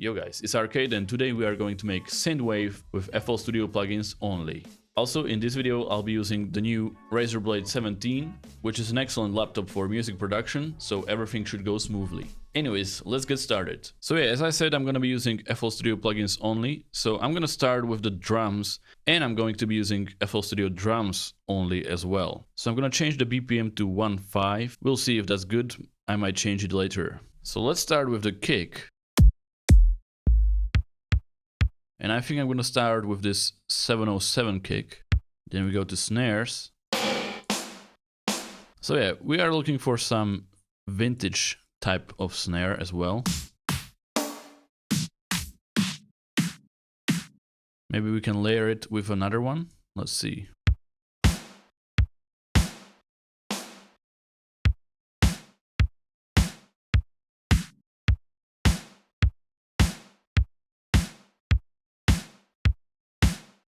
Yo guys, it's Arcade and today we are going to make Synthwave with FL Studio plugins only. Also in this video I'll be using the new Razer Blade 17, which is an excellent laptop for music production, so everything should go smoothly. Anyways, let's get started. So yeah, as I said, I'm gonna be using FL Studio plugins only, so I'm gonna start with the drums, and I'm going to be using FL Studio drums only as well. So I'm gonna change the BPM to 1.5, we'll see if that's good, I might change it later. So let's start with the kick. And I think I'm gonna start with this 707 kick. Then we go to snares. So yeah, we are looking for some vintage type of snare as well. Maybe we can layer it with another one. Let's see.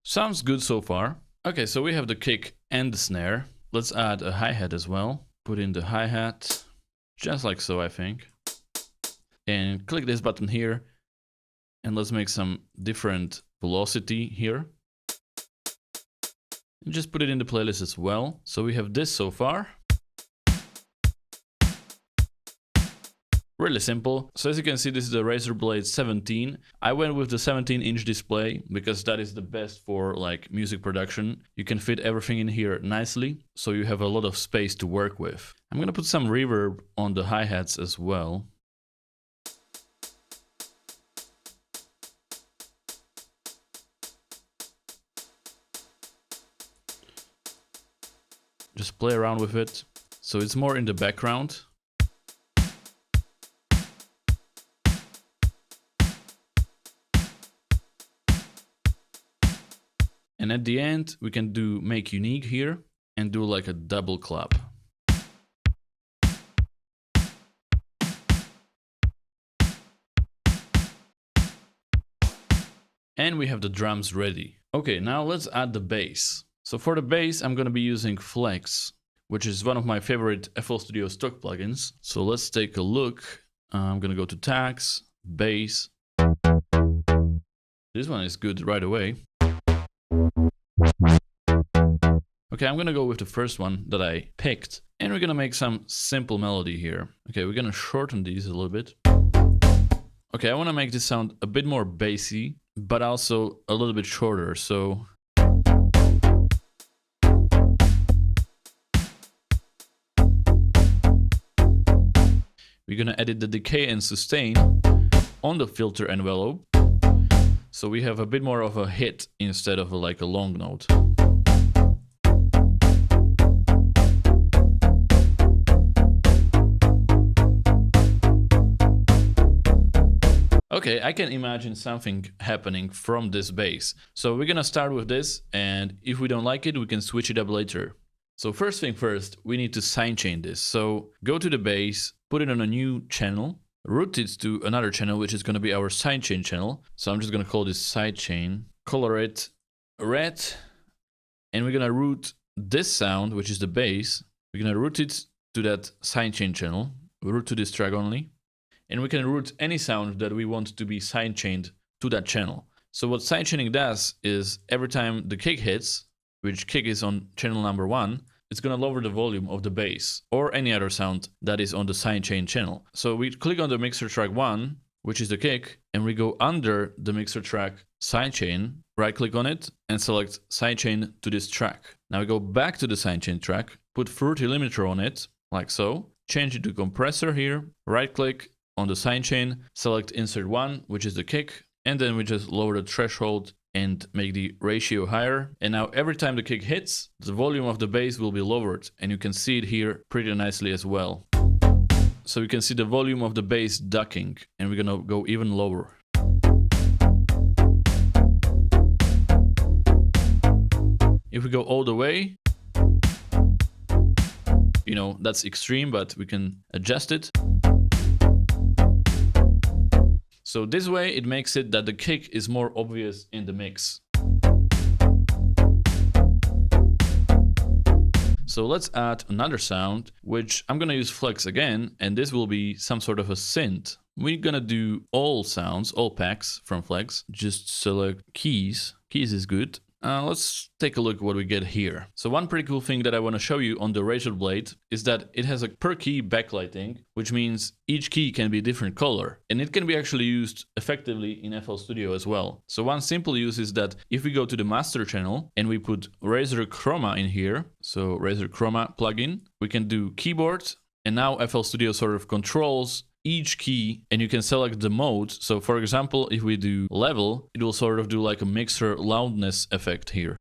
Sounds good so far. Okay, so we have the kick and the snare. Let's add a hi-hat as well. Put in the hi-hat, just like so, I think. And click this button here. And let's make some different velocity here. And just put it in the playlist as well. So we have this so far. Really simple. So as you can see, this is the Razer Blade 17. I went with the 17-inch display because that is the best for like music production. You can fit everything in here nicely, so you have a lot of space to work with. I'm gonna put some reverb on the hi-hats as well. Just play around with it, so it's more in the background. And at the end, we can do make unique here and do like a double clap. And we have the drums ready. Okay, now let's add the bass. So for the bass, I'm gonna be using Flex, which is one of my favorite FL Studio stock plugins. So let's take a look. I'm gonna go to tags, bass. This one is good right away. Okay, I'm gonna go with the first one that I picked, and we're gonna make some simple melody here. Okay, we're gonna shorten these a little bit. Okay, I wanna make this sound a bit more bassy, but also a little bit shorter, so... We're gonna edit the decay and sustain on the filter envelope, so we have a bit more of a hit instead of like a long note. Okay, I can imagine something happening from this bass. So we're gonna start with this, and if we don't like it, we can switch it up later. So first thing first, we need to sidechain this. So go to the bass, put it on a new channel, route it to another channel, which is gonna be our sidechain channel. So I'm just gonna call this sidechain, color it red, and we're gonna route this sound, which is the bass, we're gonna route it to that sidechain channel, route to this track only. And we can route any sound that we want to be sidechained to that channel. So what sidechaining does is every time the kick hits, which kick is on channel number 1, it's gonna lower the volume of the bass or any other sound that is on the sidechain channel. So we click on the mixer track 1, which is the kick, and we go under the mixer track sidechain, right click on it and select sidechain to this track. Now we go back to the sidechain track, put Fruity Limiter on it, like so, change it to compressor here, right click on the sidechain, select insert 1, which is the kick, and then we just lower the threshold and make the ratio higher. And now every time the kick hits, the volume of the bass will be lowered, and you can see it here pretty nicely as well. So you can see the volume of the bass ducking, and we're gonna go even lower. If we go all the way, you know, that's extreme, but we can adjust it. So this way it makes it that the kick is more obvious in the mix. So let's add another sound, which I'm gonna use Flex again, and this will be some sort of a synth, we're gonna do all sounds, all packs from flags. Just select keys. Keys is good. Let's take a look at what we get here. So one pretty cool thing that I want to show you on the Razer Blade is that it has a per key backlighting, which means each key can be a different color. And it can be actually used effectively in FL Studio as well. So one simple use is that if we go to the master channel and we put Razer Chroma in here, so Razer Chroma plugin, we can do keyboard, and now FL Studio sort of controls each key and you can select the mode. So for example, if we do level, it will sort of do like a mixer loudness effect here.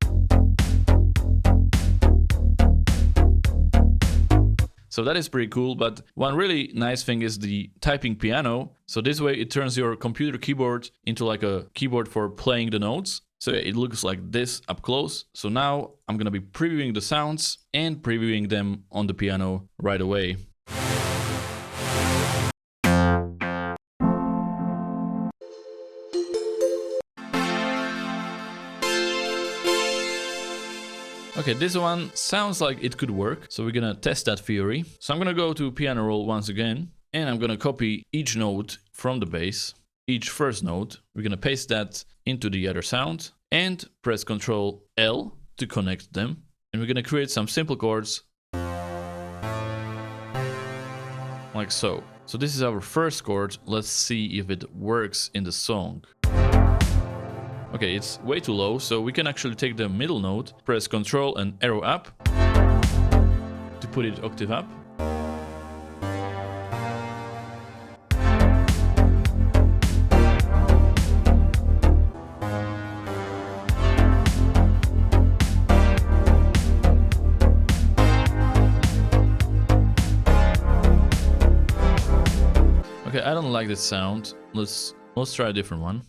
So that is pretty cool, but one really nice thing is the typing piano. So this way it turns your computer keyboard into like a keyboard for playing the notes. So it looks like this up close. So now I'm gonna be previewing the sounds and previewing them on the piano right away. Okay, this one sounds like it could work, so we're gonna test that theory. So I'm gonna go to piano roll once again, and I'm gonna copy each note from the bass, each first note. We're gonna paste that into the other sound, and press Ctrl L to connect them. And we're gonna create some simple chords, like so. So this is our first chord. Let's see if it works in the song. Okay, it's way too low, so we can actually take the middle note, press Ctrl and arrow up to put it octave up. Okay, I don't like this sound. Let's try a different one.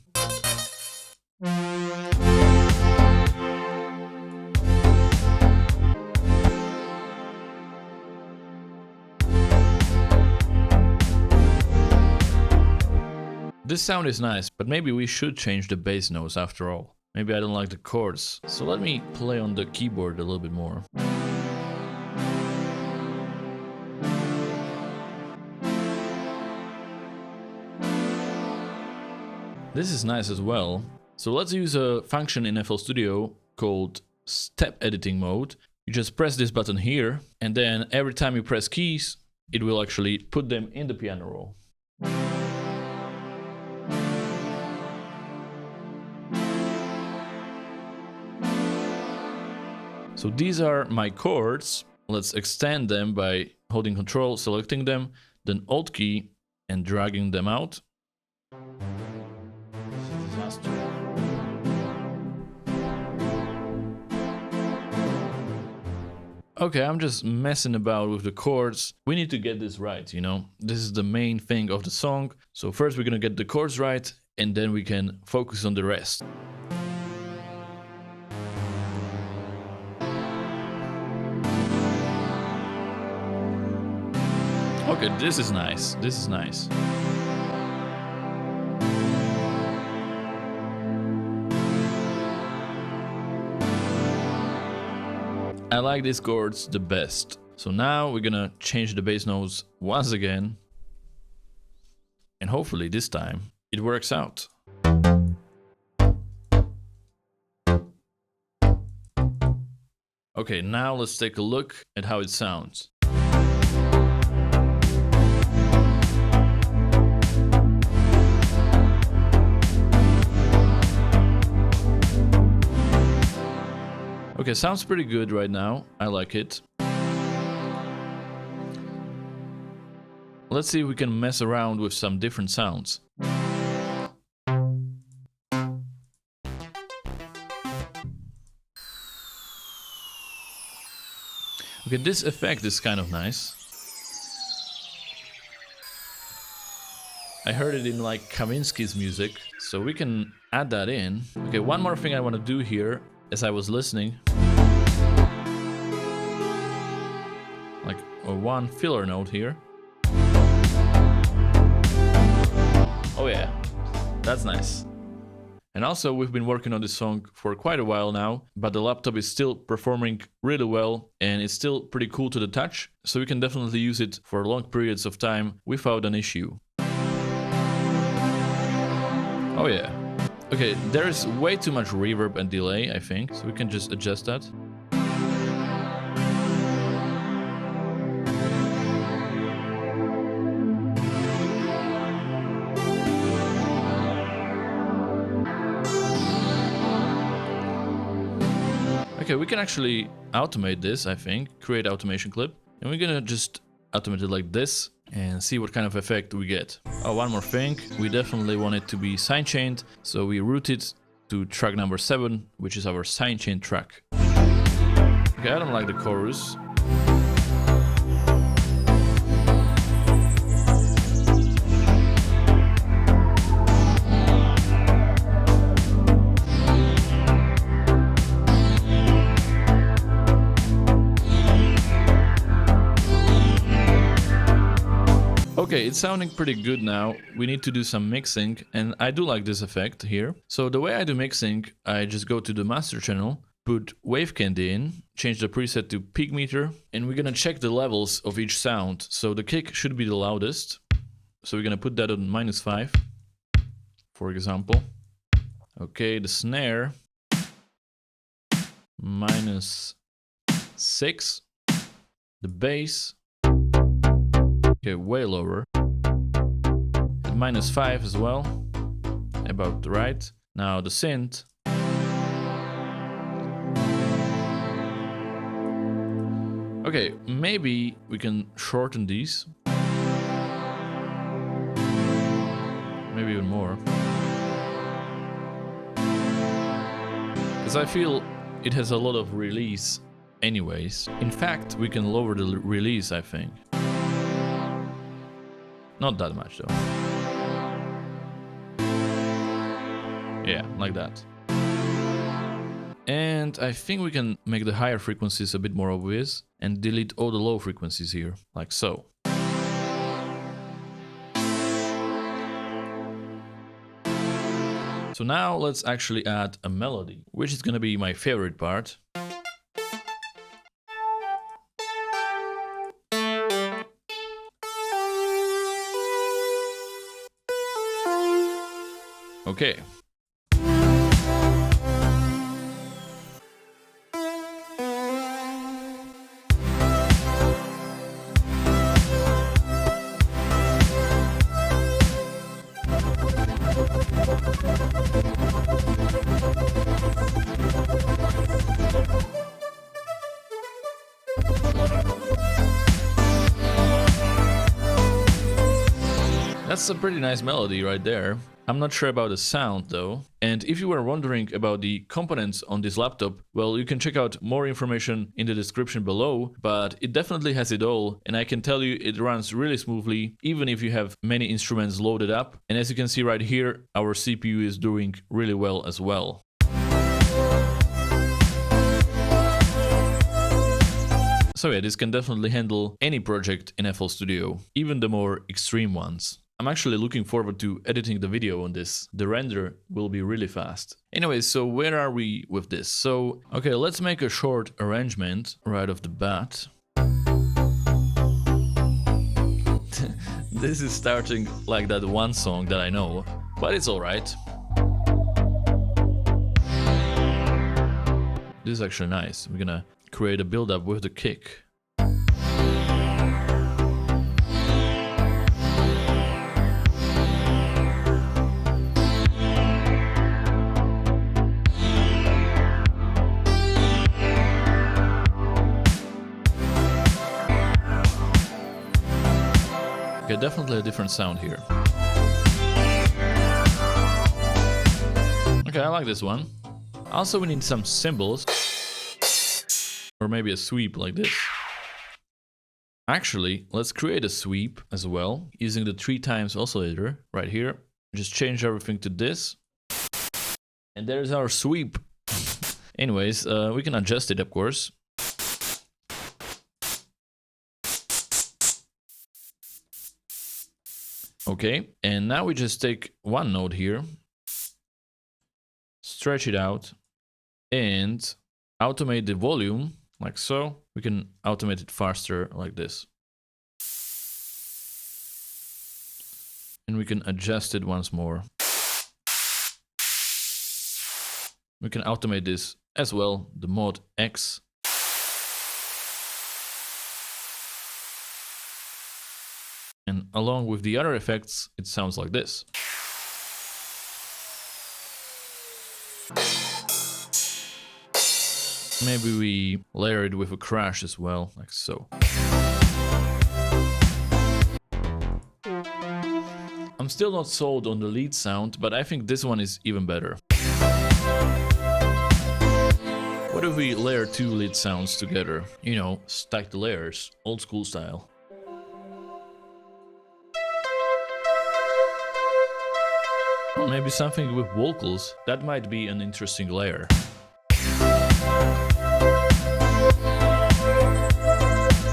This sound is nice, but maybe we should change the bass notes after all. Maybe I don't like the chords. So let me play on the keyboard a little bit more. This is nice as well. So let's use a function in FL Studio called step editing mode. You just press this button here, and then every time you press keys, it will actually put them in the piano roll. So these are my chords. Let's extend them by holding Ctrl, selecting them, then Alt key and dragging them out. Okay, I'm just messing about with the chords. We need to get this right, you know? This is the main thing of the song. So first we're gonna get the chords right, and then we can focus on the rest. Okay, this is nice. This is nice. I like these chords the best. So now we're gonna change the bass notes once again. And hopefully this time it works out. Okay, now let's take a look at how it sounds. Okay, sounds pretty good right now. I like it. Let's see if we can mess around with some different sounds. Okay, this effect is kind of nice. I heard it in like Kavinsky's music, so we can add that in. Okay, one more thing I want to do here as I was listening. Like one filler note here. Oh yeah, that's nice. And also we've been working on this song for quite a while now, but the laptop is still performing really well and it's still pretty cool to the touch, so we can definitely use it for long periods of time without an issue. Oh yeah. Okay, there is way too much reverb and delay, I think, so we can just adjust that. Okay, we can actually automate this, I think, create automation clip, and we're gonna just automate it like this and see what kind of effect we get. Oh, one more thing, we definitely want it to be sidechained, so we route it to track number 7, which is our sidechain track. Okay, I don't like the chorus. Okay, it's sounding pretty good now. We need to do some mixing, and I do like this effect here. So the way I do mixing, I just go to the master channel, put wave candy in, change the preset to peak meter, and we're gonna check the levels of each sound. So the kick should be the loudest. So we're gonna put that on -5, for example. Okay, the snare, -6. The bass, okay, way lower. At -5 as well. About right. Now the synth. Okay, maybe we can shorten these. Maybe even more. Because I feel it has a lot of release anyways. In fact, we can lower the release, I think. Not that much though. Yeah, like that. And I think we can make the higher frequencies a bit more obvious and delete all the low frequencies here, like so. So now let's actually add a melody, which is gonna be my favorite part. Okay. That's a pretty nice melody right there. I'm not sure about the sound though. And if you were wondering about the components on this laptop, well, you can check out more information in the description below, but it definitely has it all, and I can tell you it runs really smoothly, even if you have many instruments loaded up. And as you can see right here, our CPU is doing really well as well. So yeah, this can definitely handle any project in FL Studio, even the more extreme ones. I'm actually looking forward to editing the video on this. The render will be really fast. Anyways, so where are we with this? So, okay, let's make a short arrangement right off the bat. This is starting like that one song that I know, but it's alright. This is actually nice. We're gonna create a build-up with the kick. Okay, definitely a different sound here. Okay, I like this one. Also, we need some cymbals. Or maybe a sweep like this. Actually, let's create a sweep as well, using the 3x oscillator right here. Just change everything to this. And there's our sweep. Anyways, we can adjust it, of course. Okay, and now we just take one note here, stretch it out, and automate the volume, like so. We can automate it faster, like this. And we can adjust it once more. We can automate this as well, the mod X. And along with the other effects, it sounds like this. Maybe we layer it with a crash as well, like so. I'm still not sold on the lead sound, but I think this one is even better. What if we layer 2 lead sounds together? You know, stack the layers, old school style. Or maybe something with vocals, that might be an interesting layer.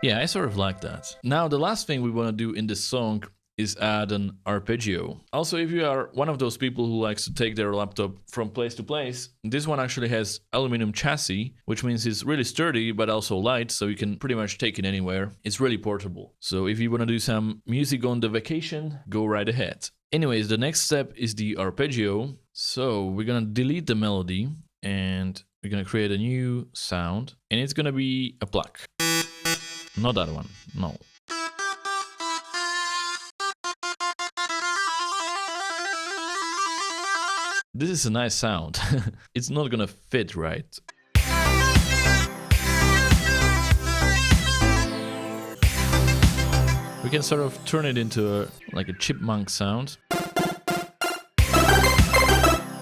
Yeah, I sort of like that. Now, the last thing we want to do in this song is add an arpeggio. Also, if you are one of those people who likes to take their laptop from place to place, this one actually has aluminum chassis, which means it's really sturdy but also light, so you can pretty much take it anywhere. It's really portable. So if you want to do some music on the vacation, go right ahead. Anyways, the next step is the arpeggio. So we're gonna delete the melody and we're gonna create a new sound, and it's gonna be a pluck. Not that one, no. This is a nice sound. It's not gonna fit right. We can sort of turn it into like a chipmunk sound.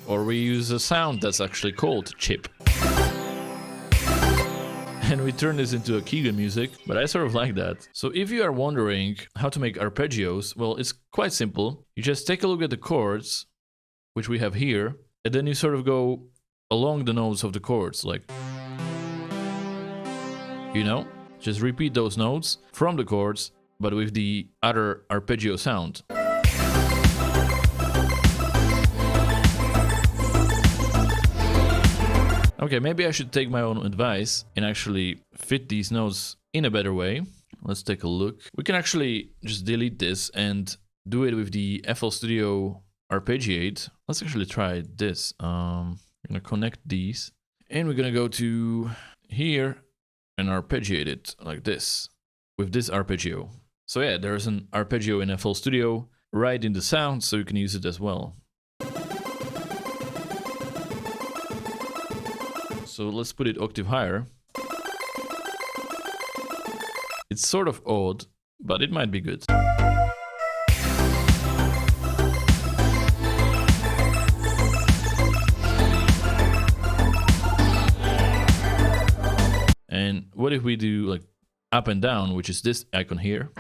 Or we use a sound that's actually called chip. And we turn this into a keyboard music, but I sort of like that. So if you are wondering how to make arpeggios, well, it's quite simple. You just take a look at the chords, which we have here, and then you sort of go along the notes of the chords, like, you know, just repeat those notes from the chords, but with the other arpeggio sound. Okay, maybe I should take my own advice and actually fit these notes in a better way. Let's take a look. We can actually just delete this and do it with the FL Studio Arpeggiate. Let's actually try this. I'm gonna connect these and we're gonna go to here and arpeggiate it like this with this arpeggio. So yeah, there's an arpeggio in FL Studio right in the sound, so you can use it as well. So let's put it octave higher. It's sort of odd, but it might be good. And what if we do like up and down, which is this icon here?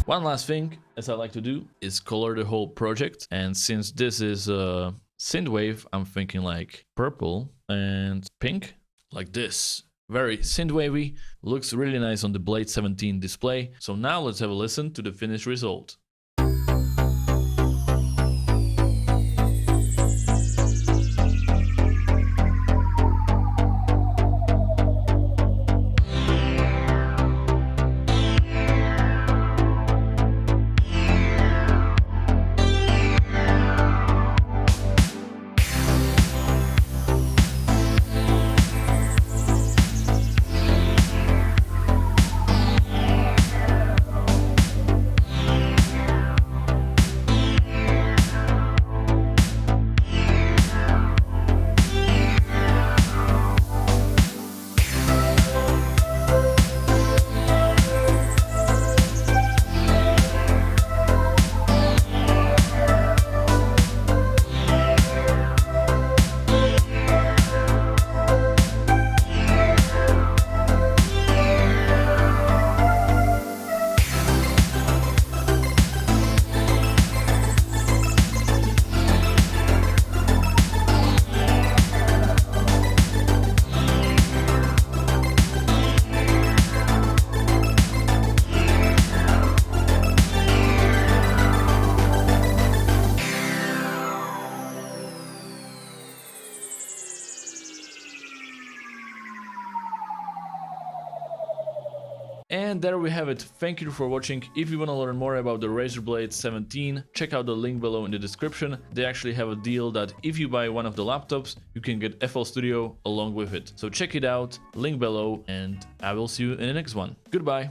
One last thing, as I like to do, is color the whole project. And since this is a synthwave, I'm thinking like purple and pink, like this. Very synthwavy, looks really nice on the Blade 17 display. So now let's have a listen to the finished result. And there we have it. Thank you for watching. If you want to learn more about the Razer Blade 17, check out the link below in the description. They actually have a deal that if you buy one of the laptops, you can get FL Studio along with it. So check it out, link below, and I will see you in the next one. Goodbye.